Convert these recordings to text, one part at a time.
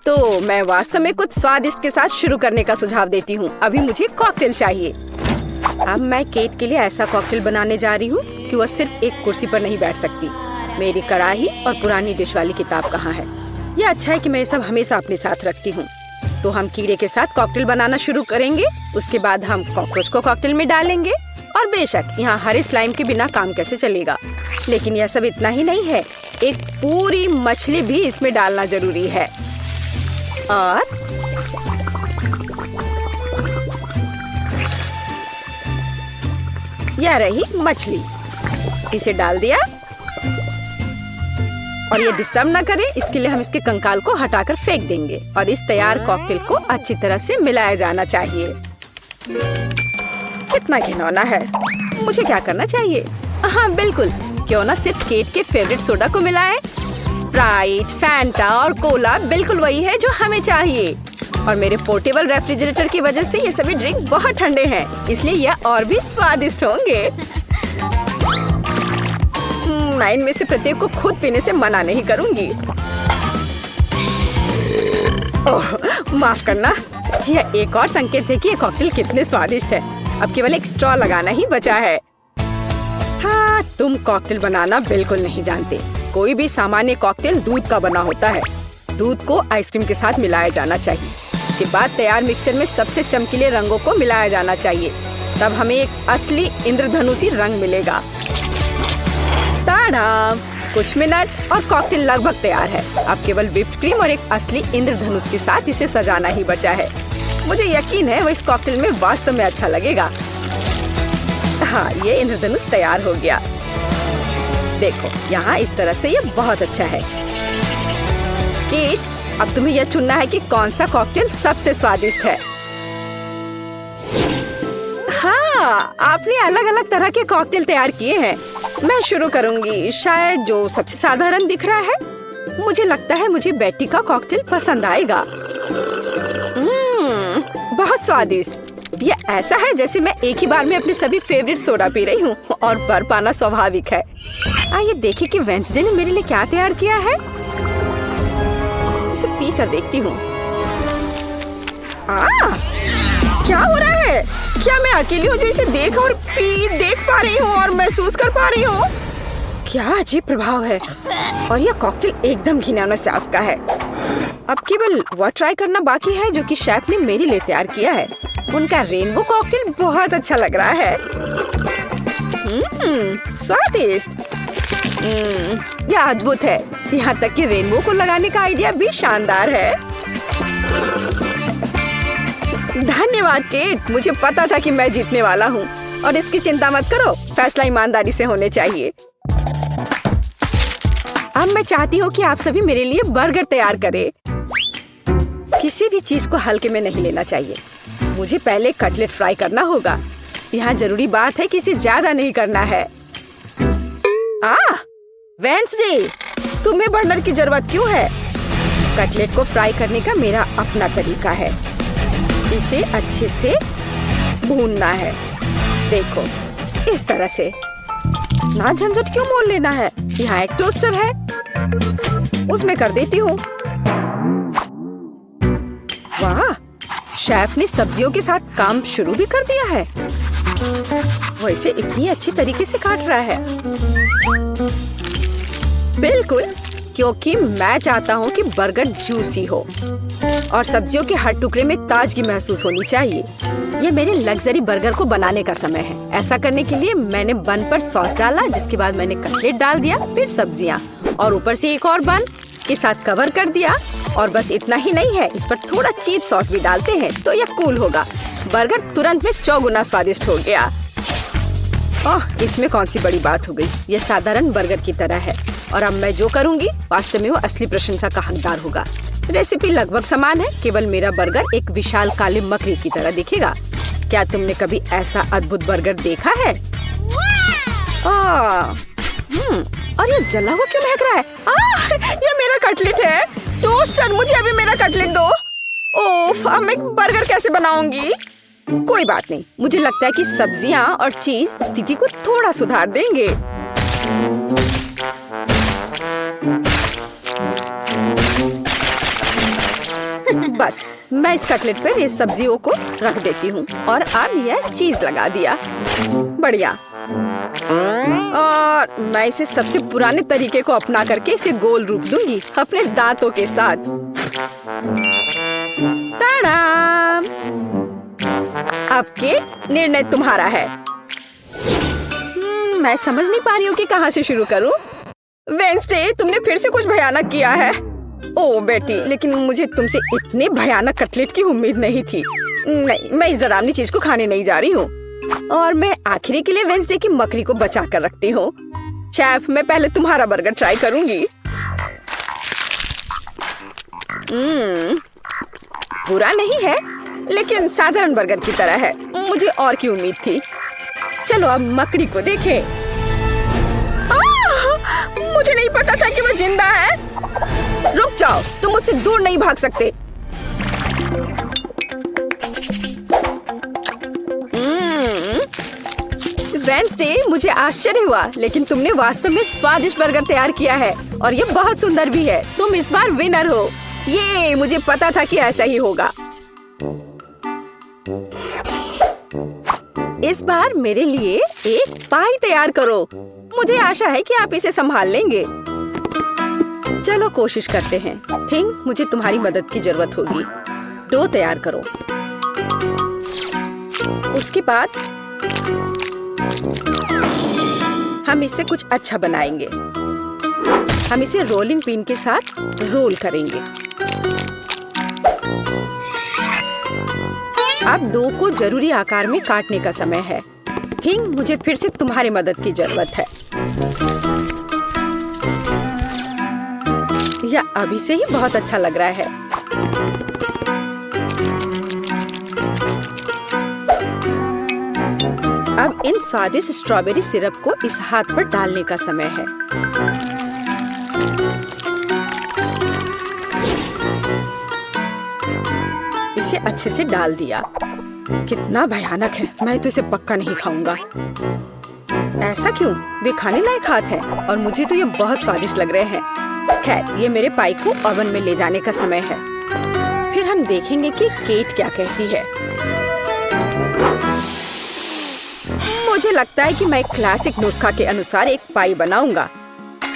तो मैं वास्तव में कुछ स्वादिष्ट के साथ शुरू करने का सुझाव देती हूँ। अभी मुझे कॉकटेल चाहिए। अब मैं केट के लिए ऐसा कॉकटेल बनाने जा रही हूँ कि वह सिर्फ एक कुर्सी पर नहीं बैठ सकती। मेरी कढ़ाई और पुरानी डिश वाली किताब कहाँ है? यह अच्छा है कि मैं ये सब हमेशा अपने साथ रखती हूँ। तो हम कीड़े के साथ कॉकटेल बनाना शुरू करेंगे। उसके बाद हम कॉकरोच को कॉकटेल में डालेंगे। और बेशक यहाँ हरे स्लाइम के बिना काम कैसे चलेगा। लेकिन यह सब इतना ही नहीं है, एक पूरी मछली भी इसमें डालना जरूरी है। और यह रही मछली, इसे डाल दिया। और ये डिस्टर्ब ना करे, इसके लिए हम इसके कंकाल को हटाकर फेंक देंगे। और इस तैयार कॉकटेल को अच्छी तरह से मिलाया जाना चाहिए। कितना घिनौना है। मुझे क्या करना चाहिए? हाँ बिल्कुल, क्यों ना सिर्फ केट के फेवरेट सोडा को मिलाएं। स्प्राइट, फैंटा और कोला बिल्कुल वही है जो हमें चाहिए। और मेरे पोर्टेबल रेफ्रिजरेटर की वजह से ये सभी ड्रिंक बहुत ठंडे हैं, इसलिए यह और भी स्वादिष्ट होंगे। मैं इनमें से प्रत्येक को खुद पीने से मना नहीं करूंगी। ओह, माफ करना। यह एक और संकेत है कि ये कॉकटेल कितने स्वादिष्ट है। अब केवल एक स्ट्रॉ लगाना ही बचा है। हाँ, तुम कॉकटेल बनाना बिल्कुल नहीं जानते। कोई भी सामान्य कॉकटेल दूध का बना होता है। दूध को आइसक्रीम के साथ मिलाया जाना चाहिए। के बाद तैयार मिक्सचर में सबसे चमकीले रंगों को मिलाया जाना चाहिए। तब हमें एक असली इंद्रधनुषी रंग मिलेगा। ताड़ाम! कुछ मिनट और कॉकटेल लगभग तैयार है। अब केवल व्हिप्ड क्रीम और एक असली इंद्रधनुष के साथ इसे सजाना ही बचा है। मुझे यकीन है वो इस कॉकटेल में वास्तव में अच्छा लगेगा। हाँ, ये इंद्रधनुष तैयार हो गया। देखो, यहाँ इस तरह से ये बहुत अच्छा है। केट, अब तुम्हें यह चुनना है कि कौन सा कॉकटेल सबसे स्वादिष्ट है। हाँ, आपने अलग अलग तरह के कॉकटेल तैयार किए हैं। मैं शुरू करूंगी, शायद जो सबसे साधारण दिख रहा है। मुझे लगता है मुझे बेटी का कॉकटेल पसंद आएगा। बहुत स्वादिष्ट। यह ऐसा है जैसे मैं एक ही बार में अपने सभी फेवरेट सोडा पी रही हूँ। और भर पाना स्वाभाविक है। आइए देखें कि वेंसडे ने मेरे लिए क्या तैयार किया है। इसे पी कर देखती हूँ। क्या हो रहा है? क्या मैं अकेली हूँ जो इसे देख पा रही हूँ और महसूस कर पा रही हूँ? क्या अजीब प्रभाव है। और यह कॉकटेल एकदम घिनौना स्वाद का है। अब केवल वह ट्राई करना बाकी है जो कि शेफ ने मेरे लिए तैयार किया है। उनका रेनबो कॉकटेल बहुत अच्छा लग रहा है। स्वादिष्ट। यह अद्भुत है। यहाँ तक कि रेनबो को लगाने का आइडिया भी शानदार है। धन्यवाद केट, मुझे पता था कि मैं जीतने वाला हूँ। और इसकी चिंता मत करो, फैसला ईमानदारी से होने चाहिए। अब मैं चाहती हूँ कि आप सभी मेरे लिए बर्गर तैयार करें। किसी भी चीज को हल्के में नहीं लेना चाहिए। मुझे पहले कटलेट फ्राई करना होगा। यहाँ जरूरी बात है कि इसे ज्यादा नहीं करना है। वेंसडे, तुम्हें बर्नर की जरूरत क्यों है? कटलेट को फ्राई करने का मेरा अपना तरीका है। इसे अच्छे से भूनना है। देखो, इस तरह से। ना झंझट क्यों मोल लेना है। यहाँ एक टोस्टर है, उसमें कर देती हूँ। वाह, शेफ ने सब्जियों के साथ काम शुरू भी कर दिया है। वो इसे इतनी अच्छी तरीके से काट रहा है। बिल्कुल, क्योंकि मैं चाहता हूँ कि बर्गर जूसी हो और सब्जियों के हर टुकड़े में ताजगी महसूस होनी चाहिए। ये मेरे लग्जरी बर्गर को बनाने का समय है। ऐसा करने के लिए मैंने बन पर सॉस डाला, जिसके बाद मैंने कटलेट डाल दिया, फिर सब्जियाँ और ऊपर से एक और बन के साथ कवर कर दिया। और बस इतना ही नहीं है, इस पर थोड़ा चीज सॉस भी डालते हैं तो यह कूल होगा। बर्गर तुरंत में 4 गुना स्वादिष्ट हो गया। इसमें कौन सी बड़ी बात हो गई। यह साधारण बर्गर की तरह है और अब मैं जो करूँगी वास्तव में वो असली प्रशंसा का हकदार होगा। रेसिपी लगभग समान है, केवल मेरा बर्गर एक विशाल काले मकड़ी की तरह दिखेगा। क्या तुमने कभी ऐसा अद्भुत बर्गर देखा है? और ये जला हुआ क्यों महक रहा है? ये मेरा कटलेट है। टोस्टर, मुझे अभी मेरा कटलेट दो। ओफ, अब मैं बर्गर कैसे बनाऊंगी? कोई बात नहीं, मुझे लगता है कि सब्जियां और चीज स्थिति को थोड़ा सुधार देंगे। बस मैं इस कटलेट पर इस सब्जियों को रख देती हूँ और अब यह चीज लगा दिया। बढ़िया। और मैं इसे सबसे पुराने तरीके को अपना करके इसे गोल रूप दूंगी अपने दांतों के साथ। ताड़ाम! अब केट, निर्णय तुम्हारा है। मैं समझ नहीं पा रही हूँ कि कहाँ से शुरू करूँ। वेंसडे, तुमने फिर से कुछ भयानक किया है। ओह बेटी, लेकिन मुझे तुमसे इतने भयानक कटलेट की उम्मीद नहीं थी। नहीं, मैं इस डरावनी चीज को खाने नहीं जा रही हूँ। और मैं आखिरी के लिए वेंसडे की मकड़ी को बचा कर रखती हूँ। शेफ, मैं पहले तुम्हारा बर्गर ट्राई करूंगी। बुरा नहीं है, लेकिन साधारण बर्गर की तरह है। मुझे और की उम्मीद थी। चलो अब मकड़ी को देखें। मुझे नहीं पता था कि वो जिंदा है। रुक जाओ, तुम मुझसे दूर नहीं भाग सकते। वेंसडे, मुझे आश्चर्य हुआ, लेकिन तुमने वास्तव में स्वादिष्ट बर्गर तैयार किया है और ये बहुत सुंदर भी है। तुम इस बार विनर हो। ये मुझे पता था कि ऐसा ही होगा। इस बार मेरे लिए एक पाई तैयार करो। मुझे आशा है कि आप इसे संभाल लेंगे। चलो कोशिश करते हैं। थिंक मुझे तुम्हारी मदद की जरूरत होगी। डो तैयार करो। उसके बाद हम इससे कुछ अच्छा बनाएंगे। हम इसे रोलिंग पिन के साथ रोल करेंगे। अब डो को जरूरी आकार में काटने का समय है। थिंक मुझे फिर से तुम्हारी मदद की जरूरत है। यह अभी से ही बहुत अच्छा लग रहा है। अब इन स्वादिष्ट स्ट्रॉबेरी सिरप को इस हाथ पर डालने का समय है। इसे अच्छे से डाल दिया। कितना भयानक है। मैं तो इसे पक्का नहीं खाऊंगा। ऐसा क्यों? वे खाने लायक हाथ हैं और मुझे तो ये बहुत स्वादिष्ट लग रहे हैं। खैर, ये मेरे पाई को ओवन में ले जाने का समय है। फिर हम देखेंगे कि केट क्या कहती है। मुझे लगता है कि मैं क्लासिक नुस्खा के अनुसार एक पाई बनाऊंगा।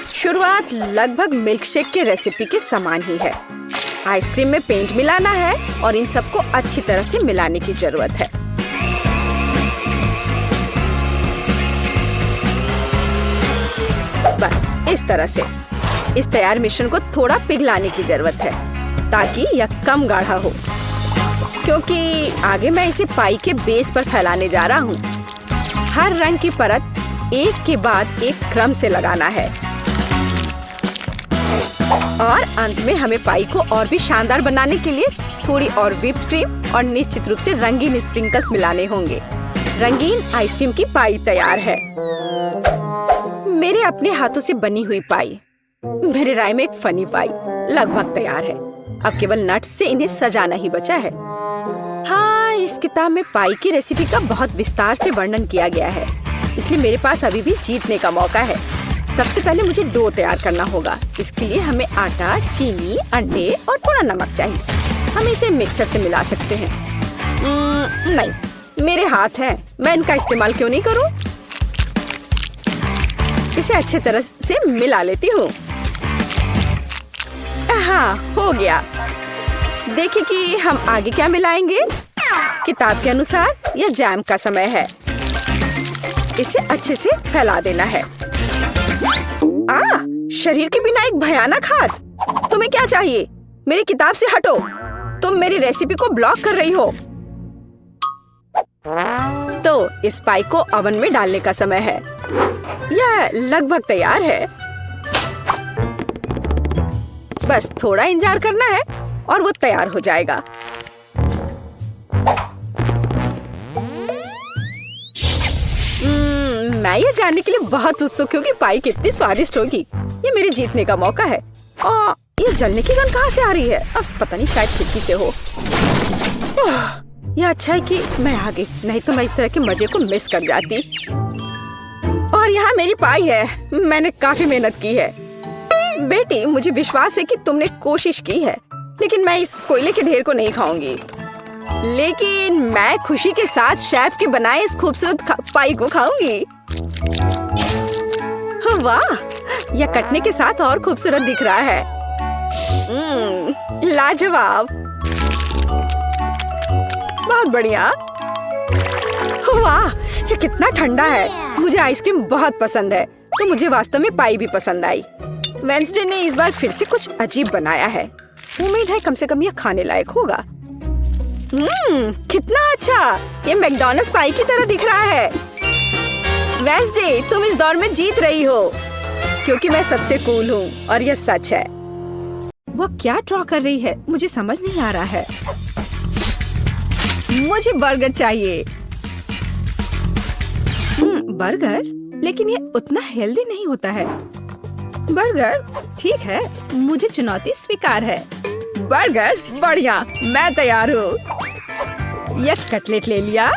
शुरुआत लगभग मिल्कशेक के रेसिपी के समान ही है। आइसक्रीम में पेंट मिलाना है और इन सबको अच्छी तरह से मिलाने की जरूरत है। बस इस तरह से। इस तैयार मिश्रण को थोड़ा पिघलाने की जरूरत है ताकि यह कम गाढ़ा हो, क्योंकि आगे मैं इसे पाई के बेस पर फैलाने जा रहा हूँ। हर रंग की परत एक के बाद एक क्रम से लगाना है और अंत में हमें पाई को और भी शानदार बनाने के लिए थोड़ी और व्हिप्ड क्रीम और निश्चित रूप से रंगीन स्प्रिंकल्स मिलाने होंगे। रंगीन आइसक्रीम की पाई तैयार है। मेरे अपने हाथों से बनी हुई पाई, मेरे राय में एक फनी पाई, लगभग तैयार है। अब केवल नट्स से इन्हें सजाना ही बचा है। हाँ, इस किताब में पाई की रेसिपी का बहुत विस्तार से वर्णन किया गया है, इसलिए मेरे पास अभी भी जीतने का मौका है। सबसे पहले मुझे डो तैयार करना होगा। इसके लिए हमें आटा, चीनी, अंडे और थोड़ा नमक चाहिए। हम इसे मिक्सर से मिला सकते हैं। नहीं, मेरे हाथ हैं, मैं इनका इस्तेमाल क्यों नहीं करूं? इसे अच्छे तरह से मिला लेती हूँ। हाँ, हो गया। देखिए कि हम आगे क्या मिलाएंगे। किताब के अनुसार यह जैम का समय है। इसे अच्छे से फैला देना है। शरीर के बिना एक भयानक हाथ। तुम्हें क्या चाहिए? मेरी किताब से हटो। तुम मेरी रेसिपी को ब्लॉक कर रही हो। तो इस पाई को ओवन में डालने का समय है। यह लगभग तैयार है। बस थोड़ा इंतजार करना है और वो तैयार हो जाएगा। मैं ये जानने के लिए बहुत उत्सुक हूँ कि पाई कितनी स्वादिष्ट होगी। ये मेरे जीतने का मौका है। और ये जलने की गंध कहाँ से आ रही है? अब पता नहीं, शायद खिड़की से हो। यह अच्छा है कि मैं आ गई, नहीं तो मैं इस तरह के मजे को मिस कर जाती। और यहाँ मेरी पाई है। मैंने काफी मेहनत की है। बेटी, मुझे विश्वास है कि तुमने कोशिश की है। लेकिन मैं इस कोयले के ढेर को नहीं खाऊंगी। लेकिन मैं खुशी के साथ शेफ के बनाए इस खूबसूरत पाई को खाऊंगी। वाह, यह कटने के साथ और खूबसूरत दिख रहा है। लाजवाब, बहुत बढ़िया। वाह, ये कितना ठंडा है। मुझे आइसक्रीम बहुत पसंद है, तो मुझे वास्तव में पाई भी पसंद आई। वेंसडे ने इस बार फिर से कुछ अजीब बनाया है। उम्मीद है कम से कम यह खाने लायक होगा। कितना अच्छा, ये मैकडॉनल्ड्स पाई की तरह दिख रहा है। वेंसडे, तुम इस दौर में जीत रही हो, क्योंकि मैं सबसे कूल हूँ और यह सच है। वो क्या ड्रॉ कर रही है, मुझे समझ नहीं आ रहा है। मुझे बर्गर चाहिए। बर्गर? लेकिन ये उतना हेल्दी नहीं होता है। बर्गर ठीक है, मुझे चुनौती स्वीकार है। बर्गर बढ़िया, मैं तैयार हूँ। यह कटलेट ले लिया,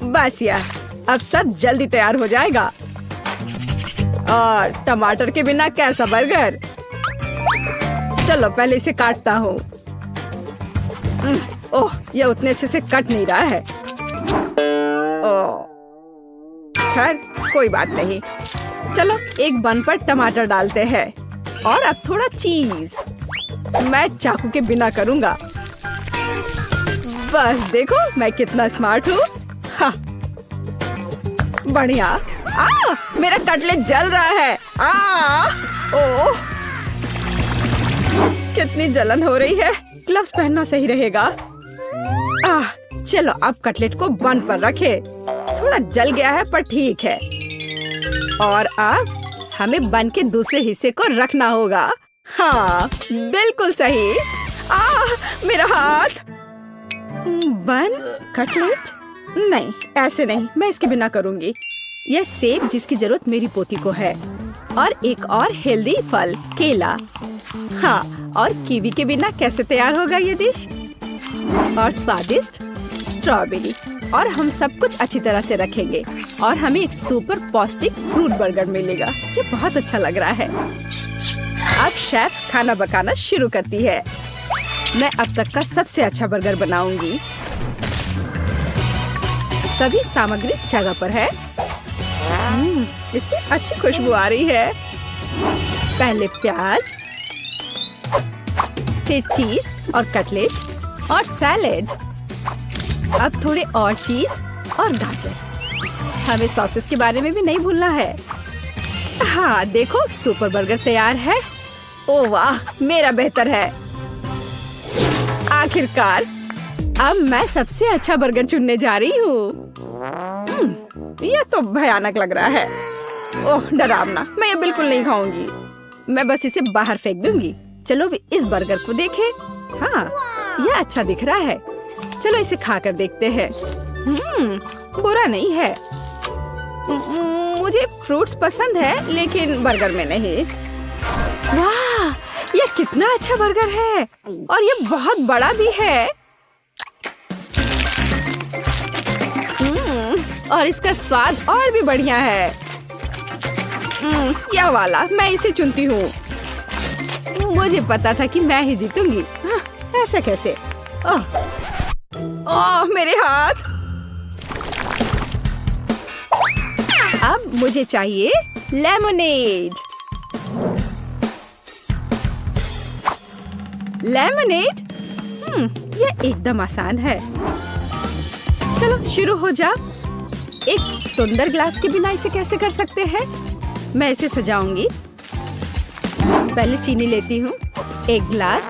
बस यार, अब सब जल्दी तैयार हो जाएगा। और टमाटर के बिना कैसा बर्गर? चलो पहले इसे काटता हूँ। ओह, यह उतने अच्छे से कट नहीं रहा है। ओह, खैर कोई बात नहीं। चलो एक बन पर टमाटर डालते हैं और अब थोड़ा चीज। मैं चाकू के बिना करूँगा। बस देखो मैं कितना स्मार्ट हूँ। हाँ, बढ़िया। मेरा कटलेट जल रहा है। ओह, कितनी जलन हो रही है। ग्लव्स पहनना सही रहेगा। चलो अब कटलेट को बन पर रखे। थोड़ा जल गया है पर ठीक है। और अब हमें बन के दूसरे हिस्से को रखना होगा। हाँ, बिल्कुल सही। मेरा हाथ। बन, कटलेट? नहीं, ऐसे नहीं, मैं इसके बिना करूँगी। यह सेब जिसकी जरूरत मेरी पोती को है, और एक और हेल्दी फल केला। हाँ, और कीवी के बिना कैसे तैयार होगा ये डिश? और स्वादिष्ट स्ट्रॉबेरी। और हम सब कुछ अच्छी तरह से रखेंगे और हमें एक सुपर पौष्टिक फ्रूट बर्गर मिलेगा। ये बहुत अच्छा लग रहा है। अब शेफ खाना पकाना शुरू करती है। मैं अब तक का सबसे अच्छा बर्गर बनाऊंगी। सभी सामग्री जगह पर है। इससे अच्छी खुशबू आ रही है। पहले प्याज, फिर चीज और कटलेट और सैलेड। अब थोड़े और चीज और गाजर। हमें सॉसेस के बारे में भी नहीं भूलना है। हाँ देखो, सुपर बर्गर तैयार है। ओह वाह, मेरा बेहतर है। आखिरकार अब मैं सबसे अच्छा बर्गर चुनने जा रही हूँ। यह तो भयानक लग रहा है। ओह डरावना, मैं ये बिल्कुल नहीं खाऊंगी। मैं बस इसे बाहर फेंक दूंगी। चलो इस बर्गर को देखें। हाँ, यह अच्छा दिख रहा है। चलो इसे खाकर देखते हैं। बुरा नहीं है। मुझे फ्रूट्स पसंद है, लेकिन बर्गर में नहीं। वाह, यह कितना अच्छा बर्गर है और यह बहुत बड़ा भी है। और इसका स्वाद और भी बढ़िया है। यह वाला, मैं इसे चुनती हूँ। मुझे पता था कि मैं ही जीतूंगी। ऐसा कैसे? ओह मेरे हाथ। अब मुझे चाहिए लेमनेड। लेमनेड? यह एकदम आसान है। चलो शुरू हो जा। एक सुंदर ग्लास के बिना इसे कैसे कर सकते हैं? मैं इसे सजाऊंगी। पहले चीनी लेती हूँ, एक ग्लास,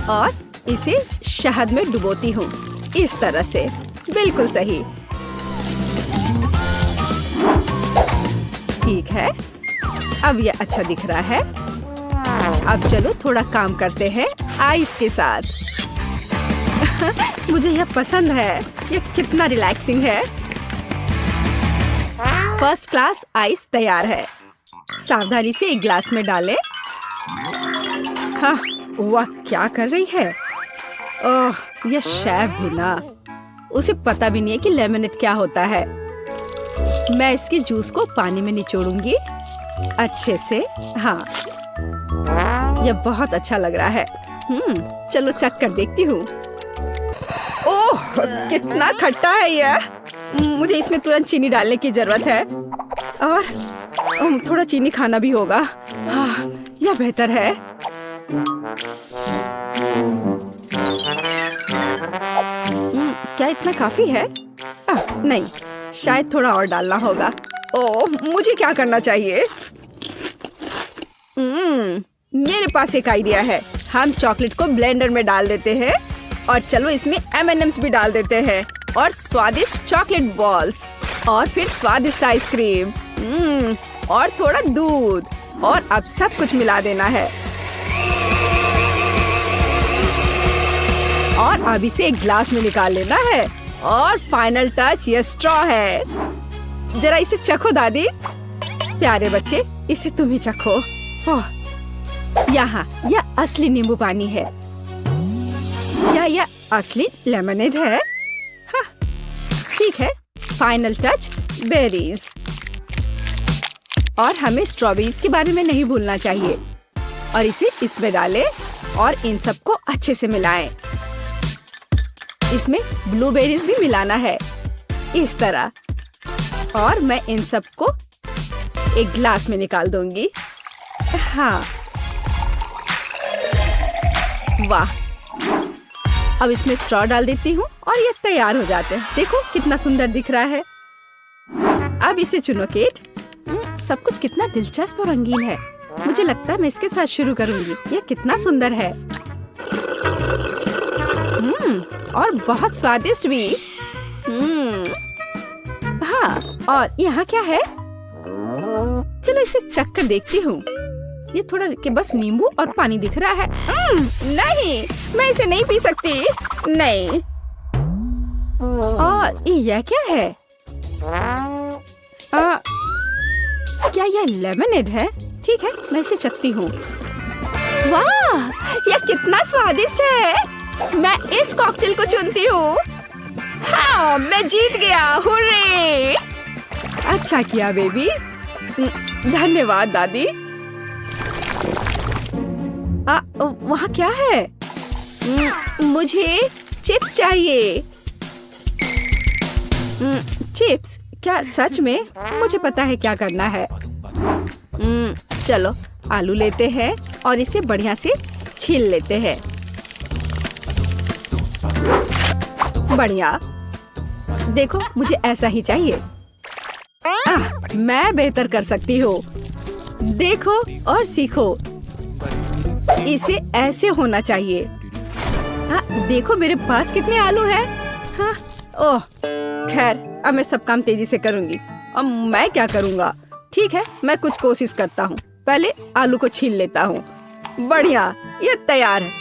और इसे शहद में डुबोती हूँ। इस तरह से, बिल्कुल सही। ठीक है, अब यह अच्छा दिख रहा है। अब चलो थोड़ा काम करते हैं आइस के साथ। मुझे यह पसंद है। यह कितना रिलैक्सिंग है। फर्स्ट क्लास आइस तैयार है। सावधानी से एक ग्लास में डालें। हाँ, वह क्या कर रही है? ओह, यह शेफ भी ना, उसे पता भी नहीं है कि लेमनेड क्या होता है। मैं इसके जूस को पानी में निचोड़ूंगी अच्छे से। हाँ, यह बहुत अच्छा लग रहा है। चलो चख कर देखती हूँ। ओह, कितना खट्टा है यह। मुझे इसमें तुरंत चीनी डालने की जरूरत है और थोड़ा चीनी खाना भी होगा। हाँ, यह बेहतर है। क्या इतना काफी है? नहीं, शायद थोड़ा और डालना होगा। ओह, मुझे क्या करना चाहिए? मेरे पास एक आइडिया है। हम चॉकलेट को ब्लेंडर में डाल देते हैं और चलो इसमें M&Ms भी डाल देते हैं और स्वादिष्ट चॉकलेट बॉल्स और फिर स्वादिष्ट आइसक्रीम और थोड़ा दूध और अब सब कुछ मिला देना है। और अब इसे एक ग्लास में निकाल लेना है और फाइनल टच ये स्ट्रॉ है। जरा इसे चखो दादी। प्यारे बच्चे, इसे तुम ही चखो। यहाँ यह असली नींबू पानी है। क्या यह असली लेमनेड है? हाँ, ठीक है। Final touch berries. और हमें स्ट्रॉबेरीज के बारे में नहीं भूलना चाहिए। और इसे इसमें डालें और इन सबको अच्छे से मिलाएं। इसमें ब्लूबेरीज भी मिलाना है, इस तरह। और मैं इन सबको एक ग्लास में निकाल दूंगी। हाँ, वाह। अब इसमें स्ट्रॉ डाल देती हूँ और ये तैयार हो जाते हैं। देखो कितना सुंदर दिख रहा है। अब इसे चुनो केट। सब कुछ कितना दिलचस्प और रंगीन है। मुझे लगता है मैं इसके साथ शुरू करूंगी। ये कितना सुंदर है। और बहुत स्वादिष्ट भी। हाँ, और यहाँ क्या है? चलो इसे चख कर देखती हूँ। ये थोड़ा के बस नींबू और पानी दिख रहा है। नहीं, मैं इसे नहीं पी सकती। नहीं। और यह क्या है? क्या यह लेमनेड है? ठीक है, मैं इसे चखती हूँ। वाह, यह कितना स्वादिष्ट है। मैं इस कॉकटेल को चुनती हूँ। हाँ, मैं जीत गया। हुर्रे! अच्छा किया बेबी। धन्यवाद दादी। वहाँ क्या है? मुझे चिप्स चाहिए। चिप्स? क्या सच में? मुझे पता है क्या करना है। चलो आलू लेते हैं और इसे बढ़िया से छील लेते हैं। बढ़िया। देखो, मुझे ऐसा ही चाहिए। मैं बेहतर कर सकती हूँ। देखो और सीखो। इसे ऐसे होना चाहिए। हाँ, देखो मेरे पास कितने आलू हैं। हाँ, ओह, खैर अब मैं सब काम तेजी से करूंगी। अब मैं क्या करूंगा? ठीक है, मैं कुछ कोशिश करता हूँ। पहले आलू को छील लेता हूँ। बढ़िया, ये तैयार है।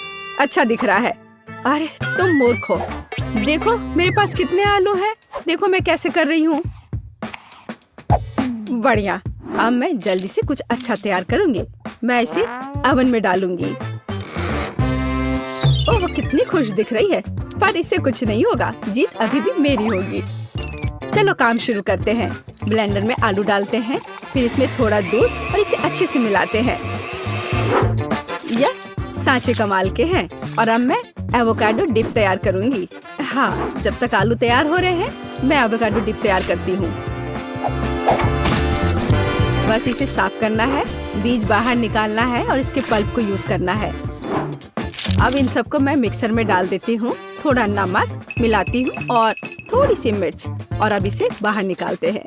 अच्छा दिख रहा है। अरे तुम मूर्ख हो। देखो मेरे पास कितने आलू हैं। देखो मैं कैसे कर रही हूँ। बढ़िया। अब मैं जल्दी से कुछ अच्छा तैयार करूंगी। मैं इसे ओवन में डालूंगी। ओह, वो कितनी खुश दिख रही है। पर इससे कुछ नहीं होगा। जीत अभी भी मेरी होगी। चलो काम शुरू करते हैं। ब्लेंडर में आलू डालते हैं, फिर इसमें थोड़ा दूध और इसे अच्छे से मिलाते हैं। यह सांचे कमाल के हैं। और अब मैं एवोकाडो डिप तैयार करूंगी। हाँ, जब तक आलू तैयार हो रहे हैं मैं एवोकाडो डिप तैयार करती हूँ। बस इसे साफ करना है, बीज बाहर निकालना है और इसके पल्प को यूज करना है। अब इन सबको मैं मिक्सर में डाल देती हूँ। थोड़ा नमक मिलाती हूँ और थोड़ी सी मिर्च और अब इसे बाहर निकालते हैं।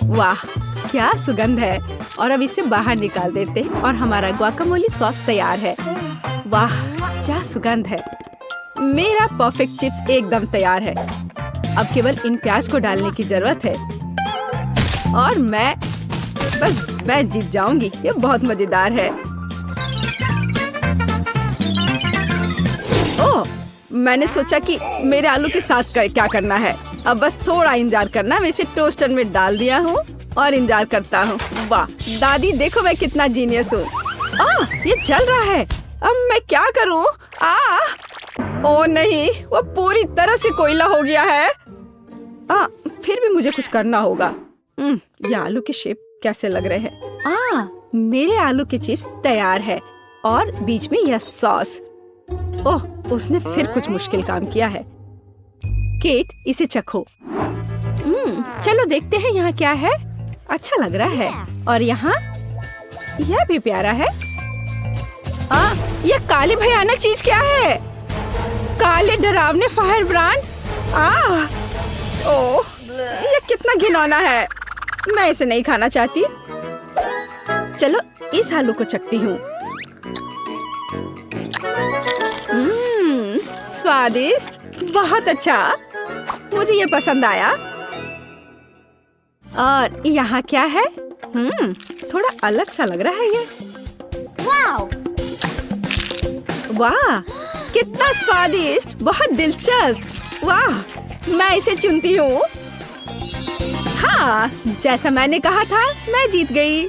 वाह, क्या सुगंध है। और अब इसे बाहर निकाल देते हैं और हमारा गुआकामोली सॉस तैयार है। वाह, क्या सुगंध है। मेरा परफेक्ट चिप्स एकदम तैयार है। अब केवल इन प्याज को डालने की जरूरत है और मैं जीत जाऊंगी। ये बहुत मजेदार है। ओह, मैंने सोचा कि मेरे आलू के साथ क्या करना है। अब बस थोड़ा इंतजार करना। मैं इसे टोस्टर में डाल दिया हूँ और इंतजार करता हूँ। वाह दादी, देखो मैं कितना जीनियस हूँ। ये जल रहा है। अब मैं क्या करूँ? ओ नहीं, वो पूरी तरह से कोयला हो गया है। फिर भी मुझे कुछ करना होगा। ये आलू के शेप कैसे लग रहे हैं? मेरे आलू के चिप्स तैयार है और बीच में यह सॉस। ओह, उसने फिर कुछ मुश्किल काम किया है। केट, इसे चखो। चलो देखते हैं यहाँ क्या है। अच्छा लग रहा है। और यहाँ यह भी प्यारा है। यह काली भयानक चीज क्या है? काले डरावने फायर ब्रांड। ओह, यह कितना घिनौना है। मैं इसे नहीं खाना चाहती। चलो इस आलू को चखती हूँ। स्वादिष्ट, बहुत अच्छा। मुझे ये पसंद आया। और यहाँ क्या है? थोड़ा अलग सा लग रहा है ये। वाह, कितना स्वादिष्ट, बहुत दिलचस्प। वाह, मैं इसे चुनती हूँ। हाँ, जैसा मैंने कहा था, मैं जीत गई।